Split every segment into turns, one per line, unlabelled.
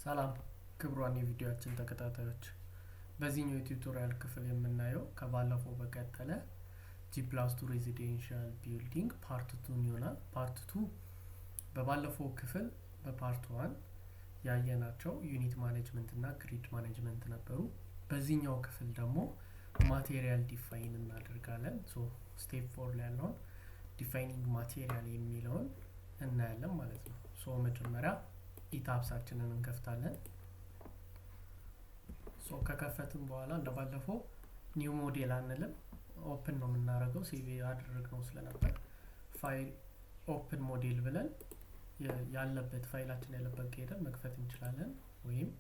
ሰላም ክብሯን የቪዲዮአችን ተከታታዮች በዚህኛው የቱቶሪያል ክፍል የምናየው ከባለፈው በቀጠለ G+2 ሬዚደንሻል ቢልዲንግ ፓርት 2 ይሆናል። ፓርት 2 በባለፈው ክፍል በፓርት 1 ያየናቸው ዩኒት ማኔጅመንት እና ግሪድ ማኔጅመንት ነበሩ። በዚህኛው ክፍል ደግሞ ማቴሪያል ዲፋይን እናደርጋለን። ሶ ስቴፕ 4 ላይ ያለውን ዲፋይኒንግ ማቴሪያል የሚለውን እናያለን ማለት ነው። ሶ መጀመሪያ ኢታብሳችንን እንከፍታለን። ሶ ከከፈትን በኋላ እንደባለፈው ኒው ሞዴል አንልም፣ ኦፕን ነው የምናደርገው። ሴቭ ያደረግነው ስለነበር ፋይል ኦፕን ሞዴል ብለን ያለበት ፋይላችን ያለበት ሄደን መክፈት እንችላለን፣ ወይም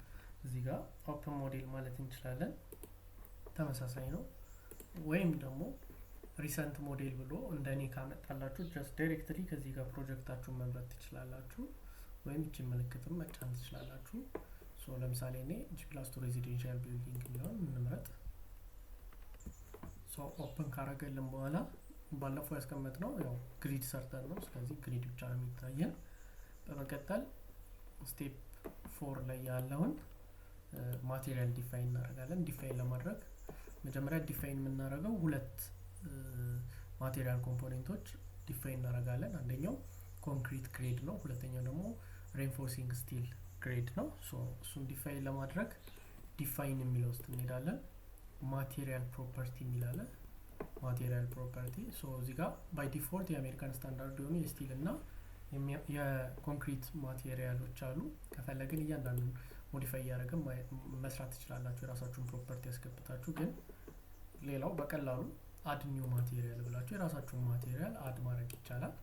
እዚህ ጋር ኦፕን ሞዴል ማለት እንችላለን። ተመሳሳይ ነው። ወይም ደግሞ ሪሰንት ሞዴል ብሎ እንደኔ ካመጣላችሁ ጀስት ዳይሬክትሊ ከዚህ ጋር ፕሮጀክታችሁን መምረጥ ትችላላችሁ፣ ወይም እቺ ምልክትም መጫን ትችላላችሁ። ሶ ለምሳሌ እኔ G+2 ሬዚደንሻል ቢልዲንግ የሚለውን እንምረጥ። ሶ ኦፕን ካረገልን በኋላ ባለፈው ያስቀመጥነው ያው ግሪድ ሰርተን ነው፣ ስለዚህ ግሪድ ብቻ ነው የሚታየን። በመቀጠል ስቴፕ 4 ላይ ያለውን ማቴሪያል ዲፋይን እናደርጋለን። ዲፋይን ለማድረግ መጀመሪያ ዲፋይን የምናደርገው ሁለት ማቴሪያል ኮምፖኔንቶች ዲፋይን እናደርጋለን። አንደኛው ኮንክሪት ግሬድ ነው፣ ሁለተኛው ደግሞ ሬንፎርሲንግ ስቲል ግሬድ ነው። ሶ እሱን ዲፋይን ለማድረግ ዲፋይን የሚለው ውስጥ እንሄዳለን። ማቴሪያል ፕሮፐርቲ የሚላለን። ማቴሪያል ፕሮፐርቲ ሶ እዚህ ጋር ባይ ዲፎልት የአሜሪካን ስታንዳርድ የሆኑ የስቲል እና የኮንክሪት ማቴሪያሎች አሉ። ከፈለግን እያንዳንዱን ሞዲፋይ እያደረግን መስራት ትችላላችሁ የራሳችሁን ፕሮፐርቲ ያስገብታችሁ። ግን ሌላው በቀላሉ አድ ኒው ማቴሪያል ብላችሁ የራሳችሁን ማቴሪያል አድ ማድረግ ይቻላል።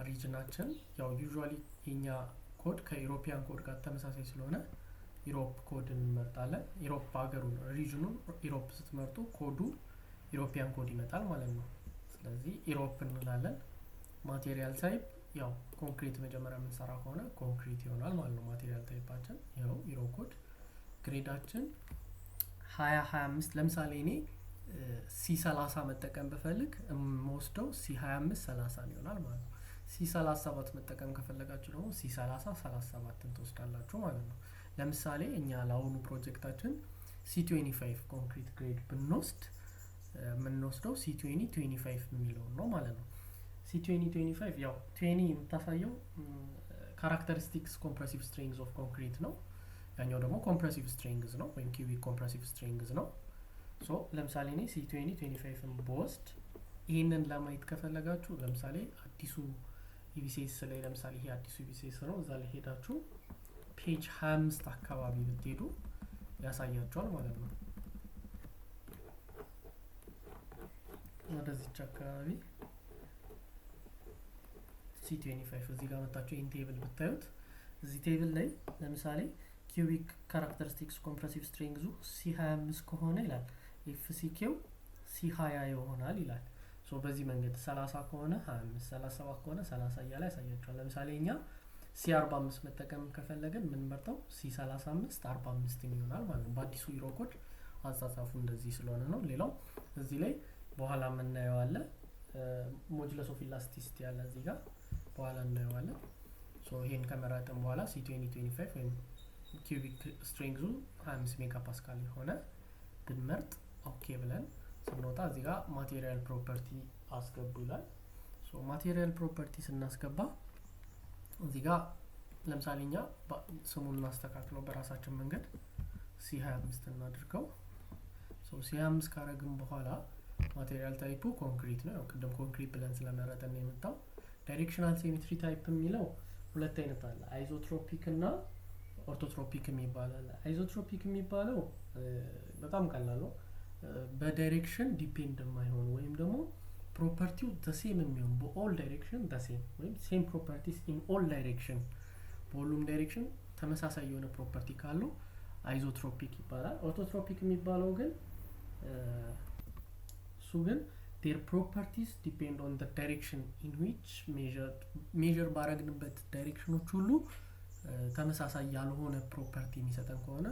ሪጅናችን ያው ዩዥዋሊ የኛ ኮድ ከኢሮፒያን ኮድ ጋር ተመሳሳይ ስለሆነ ኢሮፕ ኮድ እንመርጣለን። ኢሮፕ ሀገሩ ሪጅኑን ኢሮፕ ስትመርጡ ኮዱ ኢሮፒያን ኮድ ይመጣል ማለት ነው። ስለዚህ ኢሮፕ እንላለን። ማቴሪያል ታይፕ ያው ኮንክሪት መጀመሪያ የምንሰራ ከሆነ ኮንክሪት ይሆናል ማለት ነው ማቴሪያል ታይፓችን። ይኸው ኢሮ ኮድ ግሬዳችን 2025 ለምሳሌ እኔ C30 መጠቀም በፈልግ የምወስደው C25 30 ይሆናል ማለት ነው። C37 መጠቀም ከፈለጋችሁ ደግሞ C30 37ን ትወስዳላችሁ ማለት ነው። ለምሳሌ እኛ ለአሁኑ ፕሮጀክታችን C25 ኮንክሪት ግሬድ ብንወስድ የምንወስደው C2025 የሚለውን ነው ማለት ነው። C2025 ያው 20 የምታሳየው ካራክተሪስቲክስ ኮምፕሬሲቭ ስትሬንግዝ ኦፍ ኮንክሪት ነው። ያኛው ደግሞ ኮምፕሬሲቭ ስትሬንግዝ ነው ወይም ኪዩቢክ ኮምፕሬሲቭ ስትሬንግዝ ነው። ሶ ለምሳሌ እኔ C2025ን በወስድ ይህንን ለማየት ከፈለጋችሁ ለምሳሌ አዲሱ ኢቢሲኤስ ላይ ለምሳሌ ይሄ አዲሱ ኢቢሲኤስ ነው፣ እዛ ላይ ሄዳችሁ ፔጅ 25 አካባቢ ብትሄዱ ያሳያችኋል ማለት ነው። ወደዚች አካባቢ C25 እዚህ ጋር መጣችሁ ይህን ቴብል ብታዩት እዚህ ቴብል ላይ ለምሳሌ ኪዩቢክ ካራክተሪስቲክስ ኮምፕሬሲቭ ስትሬንግዙ C25 ከሆነ ይላል ኤፍሲኪው C20 ይሆናል ይላል። ሶ በዚህ መንገድ 30 ከሆነ 25 37 ከሆነ 30 እያለ ያሳያችኋል። ለምሳሌ እኛ C45 መጠቀም ከፈለግን የምንመርጠው C35 45 ይሆናል ማለት ነው። በአዲሱ ኢሮ ኮድ አጻጻፉ እንደዚህ ስለሆነ ነው። ሌላው እዚህ ላይ በኋላ የምናየው አለ ሞጁለስ ኦፍ ኢላስቲሲቲ ያለ እዚህ ጋር በኋላ እናየዋለን። ሶ ይሄን ከመረጥን በኋላ C2025 ወይም ኪዩቢክ ስትሬንግዙ 25 ሜጋ ፓስካል የሆነ ብንመርጥ ኦኬ ብለን ስንወጣ እዚህ ጋር ማቴሪያል ፕሮፐርቲ አስገቡ ይላል። ሶ ማቴሪያል ፕሮፐርቲ ስናስገባ እዚህ ጋር ለምሳሌ እኛ ስሙን እናስተካክለው በራሳችን መንገድ C25 እናድርገው። ሶ C25 ካረግን በኋላ ማቴሪያል ታይፑ ኮንክሪት ነው። ያው ቅድም ኮንክሪት ብለን ስለመረጠን ነው የመጣው። ዳይሬክሽናል ሲሜትሪ ታይፕ የሚለው ሁለት አይነት አለ፣ አይዞትሮፒክ እና ኦርቶትሮፒክ የሚባል አለ። አይዞትሮፒክ የሚባለው በጣም ቀላል ነው። በዳይሬክሽን ዲፔንድ የማይሆን ወይም ደግሞ ፕሮፐርቲው ዘሴም የሚሆን በኦል ዳይሬክሽን ዘሴም ወይም ሴም ፕሮፐርቲስ ኢን ኦል ዳይሬክሽን በሁሉም ዳይሬክሽን ተመሳሳይ የሆነ ፕሮፐርቲ ካለው አይዞትሮፒክ ይባላል። ኦርቶትሮፒክ የሚባለው ግን እሱ ግን their properties depend on the direction in which measure ባረግንበት ዳይሬክሽኖች ሁሉ ተመሳሳይ ያልሆነ ፕሮፐርቲ የሚሰጠን ከሆነ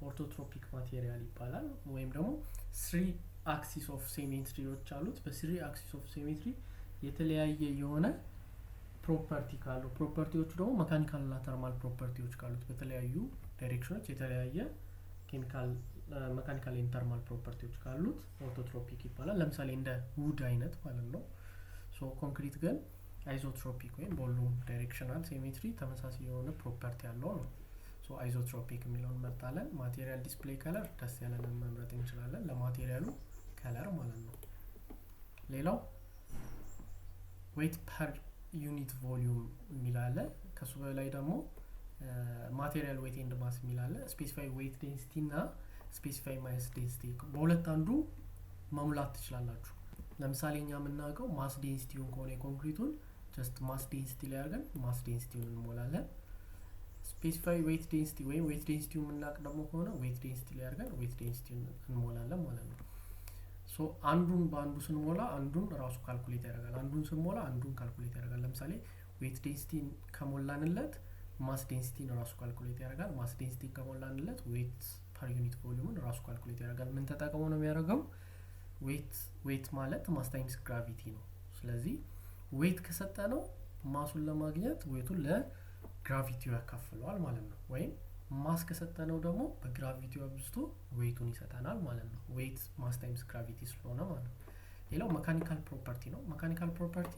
ኦርቶትሮፒክ ማቴሪያል ይባላል። ወይም ደግሞ 3 axis of symmetryዎች አሉት። በ3 axis of symmetry የተለያየ የሆነ ፕሮፐርቲ ካሉ ፕሮፐርቲዎቹ ደግሞ መካኒካል እና ተርማል ፕሮፐርቲዎች ካሉት በተለያዩ ዳይሬክሽኖች የተለያየ ኬሚካል መካኒካል ኤንድ ተርማል ፕሮፐርቲዎች ካሉት ኦርቶትሮፒክ ይባላል። ለምሳሌ እንደ ውድ አይነት ማለት ነው። ሶ ኮንክሪት ግን አይዞትሮፒክ ወይም በሁሉም ዳይሬክሽናል ሲሜትሪ ተመሳሳይ የሆነ ፕሮፐርቲ ያለው ነው። ሶ አይዞትሮፒክ የሚለውን እንመርጣለን። ማቴሪያል ዲስፕሌይ ከለር ደስ ያለንን መምረጥ እንችላለን፣ ለማቴሪያሉ ከለር ማለት ነው። ሌላው ዌይት ፐር ዩኒት ቮሊዩም የሚላለ፣ ከሱ በላይ ደግሞ ማቴሪያል ዌይት ኤንድ ማስ የሚላለ፣ ስፔሲፋይ ዌይት ዴንሲቲ እና ስፔሲፋይ ማስ ዴንሲቲ በሁለት አንዱ መሙላት ትችላላችሁ። ለምሳሌ እኛ የምናውቀው ማስ ዴንሲቲውን ከሆነ የኮንክሪቱን ጀስት ማስ ዴንሲቲ ላይ አድርገን ማስ ዴንሲቲውን እንሞላለን። ስፔሲፋይ ዌይት ዴንሲቲ ወይም ዌይት ዴንሲቲውን የምናውቅ ደግሞ ከሆነ ዌይት ዴንሲቲ ላይ አድርገን ዌይት ዴንሲቲውን እንሞላለን ማለት ነው። ሶ አንዱን በአንዱ ስንሞላ አንዱን ራሱ ካልኩሌት ያደርጋል፣ አንዱን ስንሞላ አንዱን ካልኩሌት ያደርጋል። ለምሳሌ ዌይት ዴንሲቲን ከሞላንለት ማስ ዴንሲቲን ራሱ ካልኩሌት ያደርጋል። ማስ ዴንሲቲ ከሞላንለት ዌይት ፐር ዩኒት ቮሊዩምን ራሱ ካልኩሌት ያደርጋል። ምን ተጠቅሞ ነው የሚያደርገው? ዌይት ማለት ማስ ታይምስ ግራቪቲ ነው። ስለዚህ ዌይት ከሰጠ ነው ማሱን ለማግኘት ዌይቱን ለግራቪቲው ያካፍለዋል ማለት ነው። ወይም ማስ ከሰጠ ነው ደግሞ በግራቪቲው አብዝቶ ዌይቱን ይሰጠናል ማለት ነው። ዌይት ማስ ታይምስ ግራቪቲ ስለሆነ ማለት ነው። ሌላው መካኒካል ፕሮፐርቲ ነው። መካኒካል ፕሮፐርቲ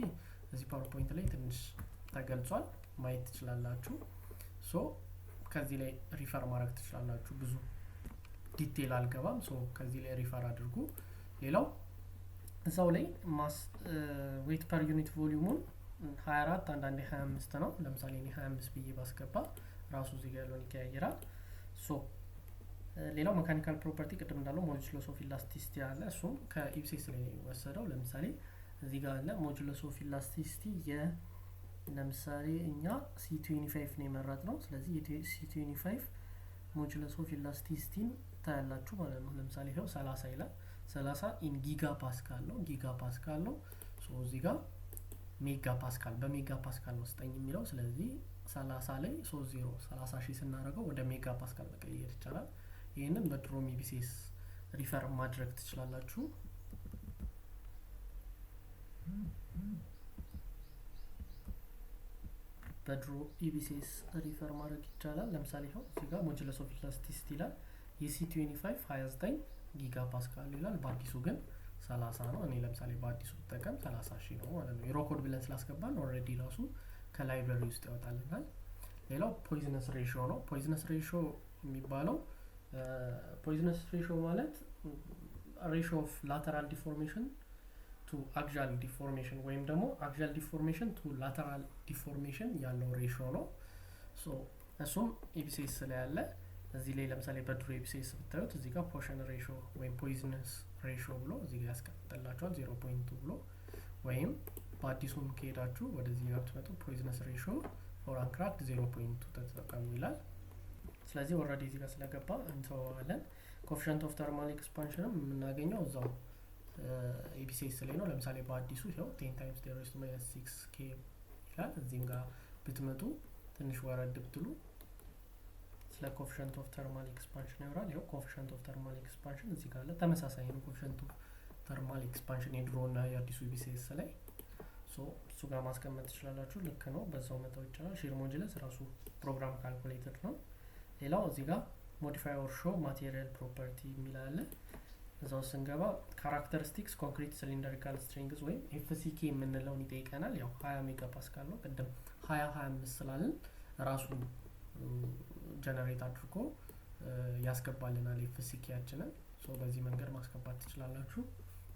እዚህ ፓወርፖይንት ላይ ትንሽ ተገልጿል፣ ማየት ትችላላችሁ። ሶ ከዚህ ላይ ሪፈር ማድረግ ትችላላችሁ። ብዙ ዲቴል አልገባም። ሶ ከዚህ ላይ ሪፈር አድርጉ። ሌላው እዛው ላይ ማስ ዌይት ፐር ዩኒት ቮሊዩሙን 24 አንዳንዴ 25 ነው። ለምሳሌ እኔ 25 ብዬ ባስገባ ራሱ እዚህ ጋር ያለውን ይቀያይራል። ሶ ሌላው መካኒካል ፕሮፐርቲ ቅድም እንዳለው ሞጁለስ ኦፍ ኢላስቲሲቲ አለ። እሱም ከኢፕሴስ ላይ ወሰደው። ለምሳሌ እዚህ ጋር አለ ሞጁለስ ኦፍ ኢላስቲሲቲ ለምሳሌ እኛ C25 ነው የመረጥነው። ስለዚህ C25 ሞጁለስ ኦፍ ኢላስቲሲቲን ታያላችሁ ማለት ነው። ለምሳሌ ይሄው 30 ይላል። 30 ኢን ጊጋ ፓስካል ነው። ጊጋ ፓስካል ነው። ሶ እዚህ ጋር ሜጋ ፓስካል በሜጋ ፓስካል ነው ስጠኝ የሚለው። ስለዚህ 30 ላይ 30 ሺህ ስናደርገው ወደ ሜጋ ፓስካል መቀየር ይቻላል። ይህንን በድሮ ኢቢሲኤስ ሪፈር ማድረግ ትችላላችሁ። በድሮ ኢቢሲኤስ ሪፈር ማድረግ ይቻላል። ለምሳሌ ይኸው እዚህ ጋር ሞጁለስ ኦፍ ኢላስቲሲቲ ይላል። የC25 29 ጊጋ ፓስካል ይላል። በአዲሱ ግን 30 ነው። እኔ ለምሳሌ በአዲሱ ተጠቀም 30 ሺህ ነው ማለት ነው። የሮኮድ ብለን ስላስገባን ኦልሬዲ ራሱ ከላይብረሪ ውስጥ ያወጣልናል። ሌላው ፖይዝነስ ሬሽዮ ነው። ፖይዝነስ ሬሽዮ የሚባለው ፖይዝነስ ሬሽዮ ማለት ሬሽዮ ኦፍ ላተራል ዲፎርሜሽን ቱ አክሲያል ዲፎርሜሽን ወይም ደግሞ አክሲያል ዲፎርሜሽን ቱ ላተራል ዲፎርሜሽን ያለው ሬሽዮ ነው። ሶ እሱም ኢቢሲኤስ ላይ ያለ እዚህ ላይ ለምሳሌ በድሮ ኢቢሲኤስ ብታዩት እዚህ ጋር ፖርሽን ሬሽዮ ወይም ፖይዝነስ ሬሽዮ ብሎ እዚህ ጋር ያስቀምጥላችኋል 0.2 ብሎ። ወይም በአዲሱም ከሄዳችሁ ወደዚህ ጋር ብትመጡ ፖይዝነስ ሬሽዮ ፎር አንክራክድ 0.2 ተጠቀሙ ይላል። ስለዚህ ኦልሬዲ እዚህ ጋር ስለገባ እንተዋለን። ኮኤፊሽንት ኦፍ ተርማል ኤክስፓንሽንም የምናገኘው እዛው ኢቢሲኤስ ላይ ነው። ለምሳሌ በአዲሱ ይኸው 10 ታይምስ 10⁻6 K ይላል። እዚህም ጋር ብትመጡ ትንሽ ወረድ ብትሉ ስለ ኮኤፊሽንት ኦፍ ተርማል ኤክስፓንሽን ያወራል። ይኸው ኮኤፊሽንት ኦፍ ተርማል ኤክስፓንሽን እዚህ ጋር አለ። ተመሳሳይ ነው ኮኤፊሽንት ኦፍ ተርማል ኤክስፓንሽን የድሮ እና የአዲሱ ኢቢሲኤስ ላይ። ሶ እሱ ጋር ማስቀመጥ ትችላላችሁ። ልክ ነው፣ በዛው መተው ይቻላል። ሼር ሞጁለስ ራሱ ፕሮግራም ካልኩሌተር ነው። ሌላው እዚህ ጋር ሞዲፋይ ኦር ሾው ማቴሪያል ፕሮፐርቲ የሚል አለ። እዛው ስንገባ ካራክተሪስቲክስ ኮንክሪት ሲሊንደሪካል ስትሪንግስ ወይም ኤፍሲኬ የምንለውን ይጠይቀናል። ያው 20 ሜጋ ፓስካል ነው። ቅድም 25 ስላልን ራሱ ጀነሬት አድርጎ ያስገባልናል ኤፍሲኬያችንን። ሶ በዚህ መንገድ ማስገባት ትችላላችሁ።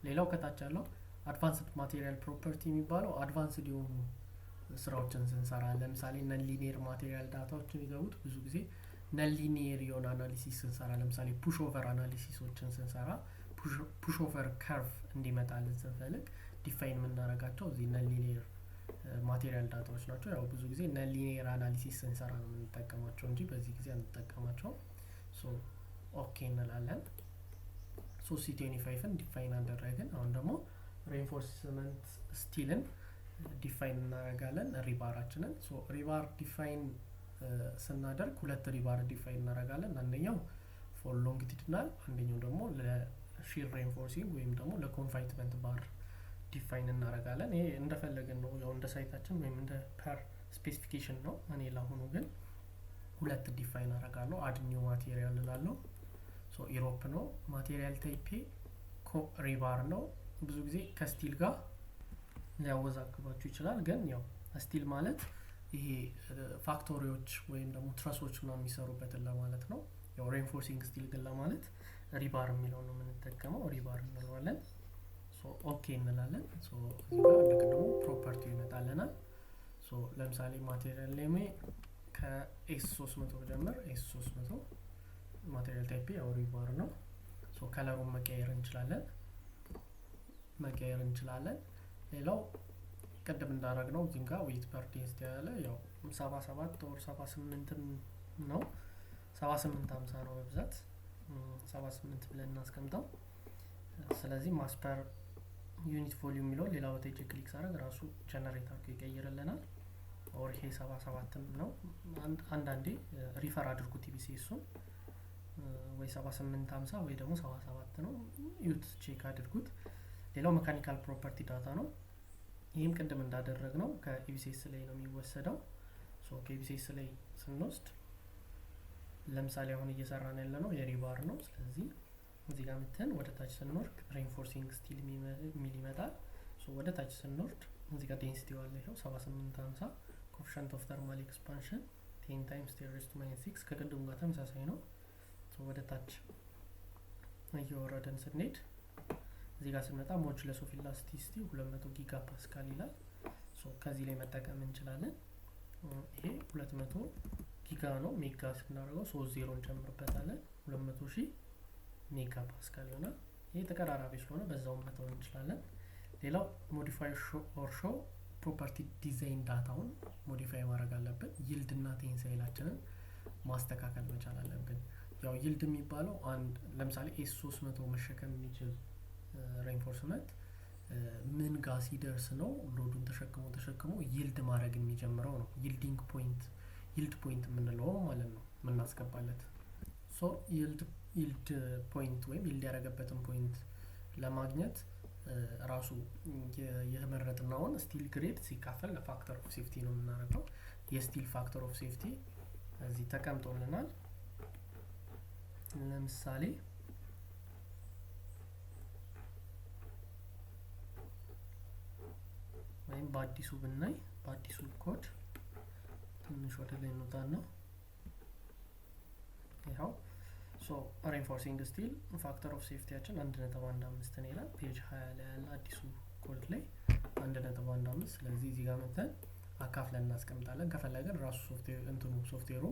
ሌላው ከታች ያለው አድቫንስድ ማቴሪያል ፕሮፐርቲ የሚባለው አድቫንስድ የሆኑ ስራዎችን ስንሰራ ለምሳሌ ነን ሊኒየር ማቴሪያል ዳታዎችን የሚገቡት ብዙ ጊዜ ነን ሊኒየር የሆነ አናሊሲስ ስንሰራ ለምሳሌ ፑሽ ኦቨር አናሊሲሶችን ስንሰራ ፑሽ ኦቨር ከርቭ እንዲመጣልን ስንፈልግ ዲፋይን የምናደርጋቸው እዚህ ነን ሊኒየር ማቴሪያል ዳታዎች ናቸው። ያው ብዙ ጊዜ ነን ሊኒየር አናሊሲስ ስንሰራ ነው የምንጠቀማቸው እንጂ በዚህ ጊዜ አንጠቀማቸው። ሶ ኦኬ እንላለን። ሶ C25ን ዲፋይን አደረግን። አሁን ደግሞ ሬንፎርስመንት ስቲልን ዲፋይን እናደርጋለን ሪባራችንን። ሶ ሪባር ዲፋይን ስናደርግ ሁለት ሪባር ዲፋይን እናደርጋለን። አንደኛው ፎር ሎንጊቲዩድናል፣ አንደኛው ደግሞ ለሺር ሬንፎርሲንግ ወይም ደግሞ ለኮንፋይትመንት ባር ዲፋይን እናደርጋለን። ይሄ እንደፈለግን ነው፣ ያው እንደ ሳይታችን ወይም እንደ ፐር ስፔሲፊኬሽን ነው። እኔ ለአሁኑ ግን ሁለት ዲፋይን አደርጋለሁ። አድ ኒው ማቴሪያል እላለሁ። ሶ ኢሮፕ ነው። ማቴሪያል ታይፔ ሪባር ነው። ብዙ ጊዜ ከስቲል ጋር ሊያወዛግባችሁ ይችላል፣ ግን ያው ስቲል ማለት ይሄ ፋክቶሪዎች ወይም ደግሞ ትረሶች ምናምን የሚሰሩበትን ለማለት ነው። ያው ሬንፎርሲንግ ስቲል ግን ለማለት ሪባር የሚለው ነው የምንጠቀመው። ሪባር እንለዋለን። ሶ ኦኬ እንላለን። ሶ እዚህ ጋር እንደቀደሙ ፕሮፐርቲው ይመጣልናል። ሶ ለምሳሌ ማቴሪያል ኔም ከኤስ 300 ጀምር ኤስ 300 ማቴሪያል ታይፕ ያው ሪባር ነው። ሶ ከለሩን መቀየር እንችላለን። ሌላው ቅድም እንዳደረግነው እዚህ ጋር ዌት ፐር ዴንሲቲ ያለ ያው 77 ኦር 78 ነው። 78 50 ነው በብዛት 78 ብለን እናስቀምጠው። ስለዚህ ማስ ፐር ዩኒት ቮሊዩም የሚለው ሌላ ቦታ ክሊክ ሳደርግ ራሱ ጀነሬት አድርጎ ይቀይርልናል። ኦር ይሄ 77 ነው። አንዳንዴ ሪፈር አድርጉት ኢቢሲ እሱን ወይ 78 50 ወይ ደግሞ 77 ነው። ዩት ቼክ አድርጉት። ሌላው ሜካኒካል ፕሮፐርቲ ዳታ ነው። ይህም ቅድም እንዳደረግ ነው ከኢቢሲኤስ ላይ ነው የሚወሰደው። ሶ ከኢቢሲኤስ ላይ ስንወስድ ለምሳሌ አሁን እየሰራን ያለ ነው የሪባር ነው። ስለዚህ እዚህ ጋር ምተን ወደ ታች ስንወርድ ሬንፎርሲንግ ስቲል የሚል ይመጣል። ሶ ወደ ታች ስንወርድ እዚህ ጋር ዴንሲቲ ዋለ ይኸው 78 50 ኮኤፊሺየንት ኦፍ ተርማል ኤክስፓንሽን 10 ታይምስ 10⁻6 ከቅድሙ ጋር ተመሳሳይ ነው። ሶ ወደ ታች እየወረደን ስንሄድ እዚህ ጋር ስንመጣ ሞጁለስ ኦፍ ኢላስቲሲቲ 200 ጊጋ ፓስካል ይላል። ሶ ከዚህ ላይ መጠቀም እንችላለን። ይሄ 200 ጊጋ ነው። ሜጋ ስናደርገው 3 ዜሮ እንጨምርበታለን 200,000 ሜጋ ፓስካል ይሆናል። ይሄ ተቀራራቢ ስለሆነ በዛውም መተው እንችላለን። ሌላው ሞዲፋይ ኦር ሾው ፕሮፐርቲ ዲዛይን ዳታውን ሞዲፋይ ማድረግ አለብን። ይልድ እና ቴንሳይላችንን ማስተካከል መቻል አለብን። ያው ይልድ የሚባለው አንድ ለምሳሌ ኤስ 300 መሸከም የሚችል ሬንፎርስመንት ምን ጋር ሲደርስ ነው ሎዱን ተሸክሞ ይልድ ማድረግ የሚጀምረው ነው። ይልድ ፖይንት የምንለው ማለት ነው የምናስገባለት። ሶ ይልድ ፖይንት ወይም ይልድ ያደረገበትን ፖይንት ለማግኘት ራሱ የመረጥናውን ስቲል ግሬድ ሲካፈል ለፋክተር ኦፍ ሴፍቲ ነው የምናደርገው። የስቲል ፋክተር ኦፍ ሴፍቲ እዚህ ተቀምጦልናል። ለምሳሌ ወይም በአዲሱ ብናይ በአዲሱ ኮድ ትንሽ ወደ ላይ እንውጣና ይኸው ሶ ሬንፎርሲንግ ስቲል ፋክተር ኦፍ ሴፍቲያችን 1.15 ነው ይላል። ፔጅ 20 ላይ ያለ አዲሱ ኮድ ላይ 1.15። ስለዚህ እዚህ ጋር መተን አካፍለን እናስቀምጣለን። ከፈለገን ራሱ ሶፍትዌሩ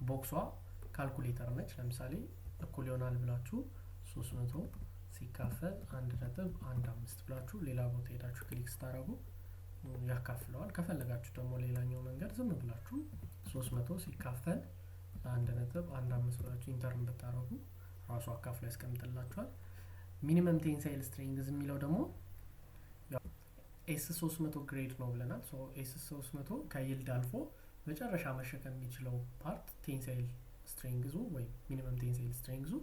ቦክሷ ካልኩሌተር ነች። ለምሳሌ እኩል ይሆናል ብላችሁ 300 ሲካፈል 1.15 ብላችሁ ሌላ ቦታ ሄዳችሁ ክሊክ ስታደርጉ ያካፍለዋል። ከፈለጋችሁ ደግሞ ሌላኛው መንገድ ዝም ብላችሁ 300 ሲካፈል 1.15 ብላችሁ ኢንተርን ብታረጉ ራሱ አካፍሎ ያስቀምጥላችኋል። ሚኒመም ቴንሳይል ስትሬንግዝ የሚለው ደግሞ ኤስ 300 ግሬድ ነው ብለናል። ሶ ኤስ 300 ከይልድ አልፎ መጨረሻ መሸከም የሚችለው ፓርት ቴንሳይል ስትሬንግዙ ወይም ሚኒመም ቴንሳይል ስትሬንግዙ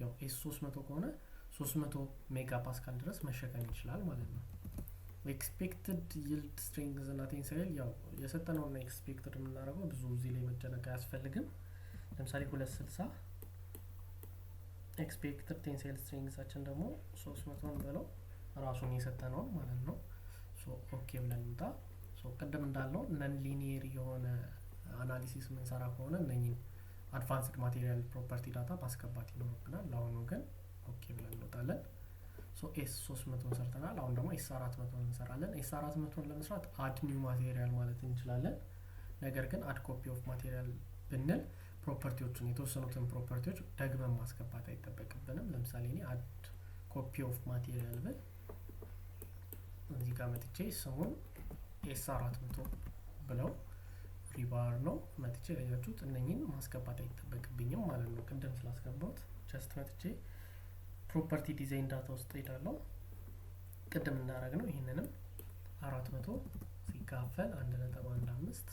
ያው ኤስ 300 ከሆነ 300 ሜጋ ፓስካል ድረስ መሸከም ይችላል ማለት ነው። ኤክስፔክትድ ይልድ ስትሬንግዝ እና ቴንሳይል ያው የሰጠነው እና ኤክስፔክትድ የምናደርገው ብዙ እዚህ ላይ መጨነቅ አያስፈልግም። ለምሳሌ 260 ኤክስፔክትድ ቴንሳይል ስትሬንግዛችን ደግሞ 300 ብለው ራሱን የሰጠነው ማለት ነው። ሶ ኦኬ ብለን እንውጣ። ሶ ቅድም እንዳልነው ነን ሊኒየር የሆነ አናሊሲስ የምንሰራ ከሆነ እነኚህ አድቫንስድ ማቴሪያል ፕሮፐርቲ ዳታ ማስገባት ይኖርብናል። ለአሁኑ ግን ኦኬ ብለን እንወጣለን። ሶ ኤስ 300 ሰርተናል። አሁን ደግሞ ኤስ 400 እንሰራለን። ኤስ 400 ለመስራት አድ ኒው ማቴሪያል ማለት እንችላለን። ነገር ግን አድ ኮፒ ኦፍ ማቴሪያል ብንል ፕሮፐርቲዎቹን የተወሰኑትን ፕሮፐርቲዎች ደግመን ማስገባት አይጠበቅብንም። ለምሳሌ እኔ አድ ኮፒ ኦፍ ማቴሪያል ብል እዚህ ጋር መጥቼ ስሙን ኤስ 400 ብለው ሪባር ነው መጥቼ ያያችሁት እነኚህን ማስገባት አይጠበቅብኝም ማለት ነው። ቅድም ስላስገባሁት ጀስት መጥቼ ፕሮፐርቲ ዲዛይን ዳታ ውስጥ ሄዳለሁ። ቅድም እንዳደረግ ነው ይህንንም 400 ሲካፈል 1.15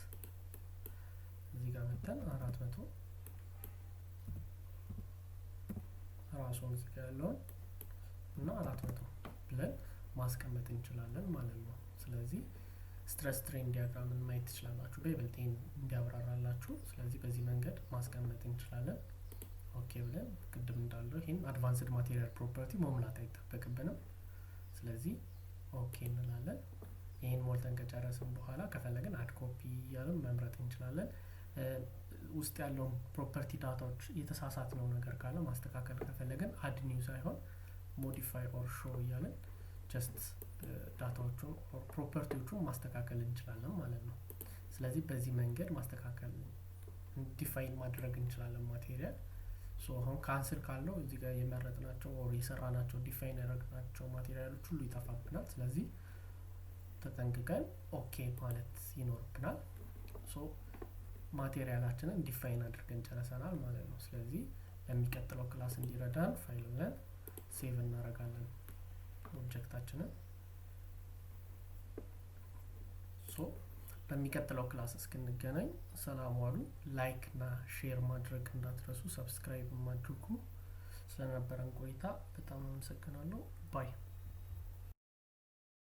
እዚህ ጋር መተን 400 ራሱን እዚህ ጋር ያለውን እና 400 ብለን ማስቀመጥ እንችላለን ማለት ነው። ስለዚህ ስትረስ ስትሬን ዲያግራምን ማየት ትችላላችሁ በይበልጥ እንዲያብራራላችሁ። ስለዚህ በዚህ መንገድ ማስቀመጥ እንችላለን። ኦኬ ብለን ቅድም እንዳለው ይህን አድቫንስድ ማቴሪያል ፕሮፐርቲ መሙላት አይጠበቅብንም። ስለዚህ ኦኬ እንላለን። ይህን ሞልተን ከጨረስን በኋላ ከፈለግን አድ ኮፒ እያለን መምረጥ እንችላለን። ውስጥ ያለውን ፕሮፐርቲ ዳታዎች የተሳሳት ነው ነገር ካለ ማስተካከል ከፈለግን አድ ኒው ሳይሆን ሞዲፋይ ኦር ሾው እያለን ጀስት ዳታዎቹን ፕሮፐርቲዎቹን ማስተካከል እንችላለን ማለት ነው። ስለዚህ በዚህ መንገድ ማስተካከል ዲፋይን ማድረግ እንችላለን ማቴሪያል። ሶ አሁን ካንስል ካለው እዚህ ጋር የመረጥናቸው ኦር የሰራናቸው ዲፋይን ያደረግናቸው ማቴሪያሎች ሁሉ ይጠፋብናል። ስለዚህ ተጠንቅቀን ኦኬ ማለት ይኖርብናል። ሶ ማቴሪያላችንን ዲፋይን አድርገን ጨርሰናል ማለት ነው። ስለዚህ የሚቀጥለው ክላስ እንዲረዳን ፋይል ብለን ሴቭ እናደርጋለን ኦብጀክታችንን። ሶ በሚቀጥለው ክላስ እስክንገናኝ ሰላም ዋሉ። ላይክ እና ሼር ማድረግ እንዳትረሱ፣ ሰብስክራይብ ማድረጉ። ስለነበረን ቆይታ በጣም አመሰግናለሁ። ባይ